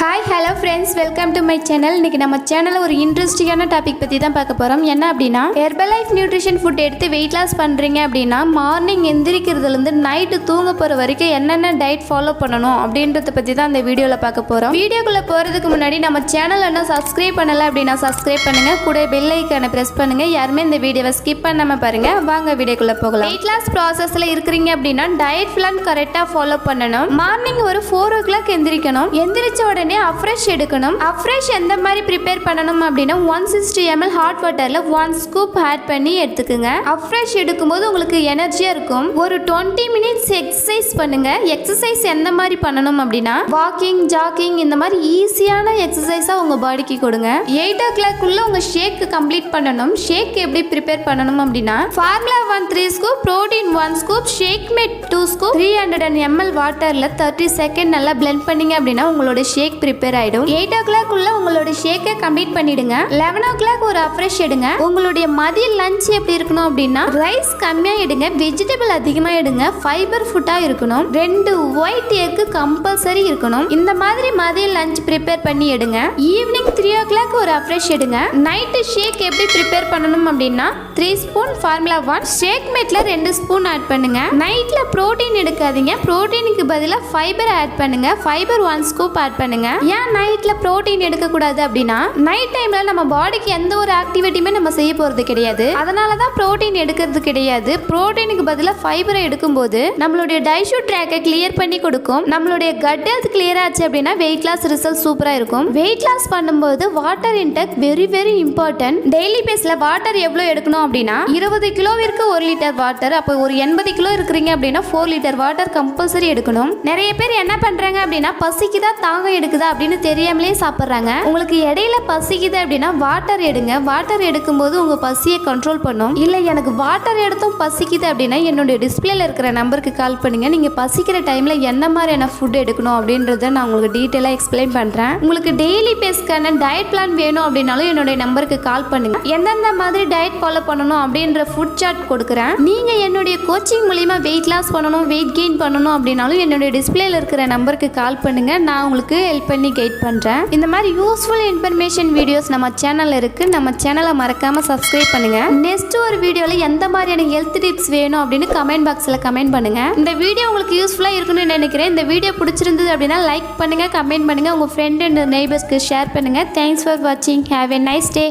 Hi hello friends, welcome to my channel. இன்றைக்கி நம்ம சேனலில் ஒரு இன்ட்ரெஸ்டிங்கான டாபிக் பற்றி தான் பார்க்க போகிறோம். என்ன அப்படின்னா, ஹெர்பலைஃப் நியூட்ரிஷன் ஃபுட் எடுத்து வெயிட் லாஸ் பண்ணுறீங்க அப்படின்னா மார்னிங் எந்திரிக்கிறதுலேருந்து நைட்டு தூங்க போகிற வரைக்கும் என்னென்ன டயட் ஃபாலோ பண்ணணும் அப்படின்றத பற்றி தான் இந்த வீடியோவில் பார்க்க போகிறோம். வீடியோக்குள்ளே போகிறதுக்கு முன்னாடி நம்ம சேனல் என்ன சப்ஸ்கிரைப் பண்ணலை அப்படின்னா சப்ஸ்கிரைப் பண்ணுங்கள், கூட பெல் ஐக்கானை ப்ரெஸ் பண்ணுங்கள். யாருமே இந்த வீடியோவை ஸ்கிப் பண்ணாமல் பாருங்கள். வாங்க வீடியோக்குள்ளே போகலாம். வெயிட் லாஸ் ப்ராசஸில் இருக்கிறீங்க அப்படின்னா டயட் பிளான் கரெக்டாக ஃபாலோ பண்ணணும். மார்னிங் ஒரு 4 o'clock எந்திரிக்கணும். எந்திரிச்ச உடனே அஃப்ரெஷ் எடுக்கணும். அஃப்ரெஷ் எந்த மாதிரி ப்ரிப்பேர் பண்ணணும் அப்படின்னா 160 ml ஹாட் வாட்டர்ல 1 ஸ்கூப் ஆட் பண்ணி எடுத்துக்கோங்க. அஃப்ரெஷ் எடுக்கும்போது உங்களுக்கு எனர்ஜியா இருக்கும். ஒரு 20 minutes எக்ஸசைஸ் பண்ணுங்க. எக்ஸசைஸ் எந்த மாதிரி பண்ணணும் அப்படின்னா வாக்கிங், ஜாக்கிங், இந்த மாதிரி ஈஸியான எக்ஸசைஸா உங்க பாடிக்கு கொடுங்க. 8 o'clock உள்ள உங்க ஷேக் கம்ப்ளீட் பண்ணணும். ஷேக் எப்படி ப்ரிப்பேர் பண்ணணும் அப்படின்னா formula 1 3 scoop, protein 1 scoop, shake mate 2 scoop, 300 ml வாட்டர்ல 30 செகண்ட் நல்லா பிளெண்ட் பண்ணீங்க அப்படின்னா உங்களோட ஷேக் ப்ரிப்பேர் ஆயிடும். 8 o'clock உள்ள உங்களோட ஷேக்கை கம்ப்ளீட் பண்ணிடுங்க. 11 o'clock ஒரு அஃப்ரெஷ் எடுங்க. உங்களுடைய மதிய லஞ்ச் எப்படி இருக்கணும் அப்படின்னா ரைஸ் கம்மியா எடுங்க, வெஜிடபிள் அதிகமா எடுங்க, ஃபைபர் ஃபுட்டா இருக்கணும். 2 ஒயிட் எக் கம்பல்சரி இருக்கணும். இந்த மாதிரி மதிய லஞ்ச் ப்ரிப்பேர் பண்ணி எடுங்க. ஈவினிங் 3 o'clock ஒரு அஃப்ரெஷ் எடுங்க. நைட் ஷேக் எப்படி ப்ரிப்பேர் பண்ணணும் அப்படின்னா 3 ஸ்பூன் ஃபார்முலா 1, ஷேக் மேட்ல 2 ஸ்பூன் ஆட் பண்ணுங்க. நைட்ல புரோட்டீன் எடுக்காதீங்க. புரோட்டீனுக்கு பதிலாக ஃபைபர் ஆட் பண்ணுங்க. ஃபைபர் 1 ஸ்கூப் ஆட் பண்ணுங்க. ஏன் நைட்ல புரோட்டீன் எடுக்க கூடாது அப்படின்னா நைட் டைம்ல நம்ம பாடிக்கு எந்த ஒரு ஆக்டிவிட்டியுமே நம்ம செய்ய போறது கிடையாது. அதனாலதான் புரோட்டீன் எடுக்கிறது கிடையாது. புரோட்டீனுக்கு பதிலாக ஃபைபரை எடுக்கும்போது நம்மளுடைய டைஜஸ்ட் ட்ராக்கை கிளியர் பண்ணி கொடுக்கும். நம்மளுடைய கட் ஹெல்த் கிளியர் ஆச்சு அப்படின்னா வெயிட் லாஸ் ரிசல்ட் சூப்பரா இருக்கும். வெயிட் லாஸ் பண்ணும்போது water intake very very important. Daily பேஸ்ல வாட்டர் எவ்வளவு எடுக்கணும் அப்படின்னா 20 கிலோவிற்கு 1 லிட்டர் வாட்டர். அப்போ ஒரு 80 கிலோ இருக்கிறீங்க அப்படின்னா 4 லிட்டர் வாட்டர் கம்பல்சரி எடுக்கணும். நிறைய பேர் என்ன பண்றாங்க அப்படின்னா பசிக்குதா தாகம் எடுக்குதா அப்படின்னு தெரியாமலே சாப்பிட்றாங்க. உங்களுக்கு இடையில பசிக்குது அப்படின்னா வாட்டர் எடுங்க. வாட்டர் எடுக்கும்போது உங்க பசியை கண்ட்ரோல் பண்ணும். இல்ல எனக்கு வாட்டர் எடுத்தும் பசிக்குது அப்படின்னா என்னுடைய டிஸ்பிளேல இருக்கிற நம்பருக்கு கால் பண்ணுங்க. நீங்க பசிக்கிற டைம்ல என்ன மாதிரியான ஃபுட் எடுக்கணும் அப்படின்றத நான் உங்களுக்கு டீட்டெயிலா எக்ஸ்பிளைன் பண்றேன். உங்களுக்கு டெய்லி பேஸ்க்கான டயட் பிளான் வேணும் அப்படின்னாலும் என்னுடைய நம்பருக்கு கால் பண்ணுங்க. எந்தெந்த மாதிரி டயட் ஃபாலோ பண்ணணும் அப்படின்ற ஃபுட் சார்ட் கொடுக்குறேன். நீங்க என்னுடைய கோச்சிங் மூலியமா வெயிட் லாஸ் பண்ணணும், வெயிட் கெயின் பண்ணணும் அப்படின்னாலும் என்னுடைய டிஸ்பிளேல இருக்கிற நம்பருக்கு கால் பண்ணுங்க. நான் உங்களுக்கு ஹெல்ப் பண்ணி கைட் பண்றேன். இந்த மாதிரி யூஸ்ஃபுல் இன்ஃபர்மேஷன் வீடியோஸ் நம்ம சேனல்ல இருக்கு. நம்ம சேனலை மறக்காம சப்ஸ்கிரைப் பண்ணுங்க. நெக்ஸ்ட் ஒரு வீடியோல எந்த மாதிரியான ஹெல்த் டிப்ஸ் வேணும் அப்படின்னு கமெண்ட் பாக்ஸ்ல கமெண்ட் பண்ணுங்க. இந்த வீடியோ உங்களுக்கு யூஸ்ஃபுல்லா இருக்குன்னு நினைக்கிறேன். இந்த வீடியோ பிடிச்சிருந்தது அப்படின்னா லைக் பண்ணுங்க, கமெண்ட் பண்ணுங்க, உங்க ஃப்ரெண்ட் அண்ட் நெய்பர்ஸ்க்கு ஷேர் பண்ணுங்க. தேங்க்ஸ் ஃபார் வாட்சிங். Have a nice day.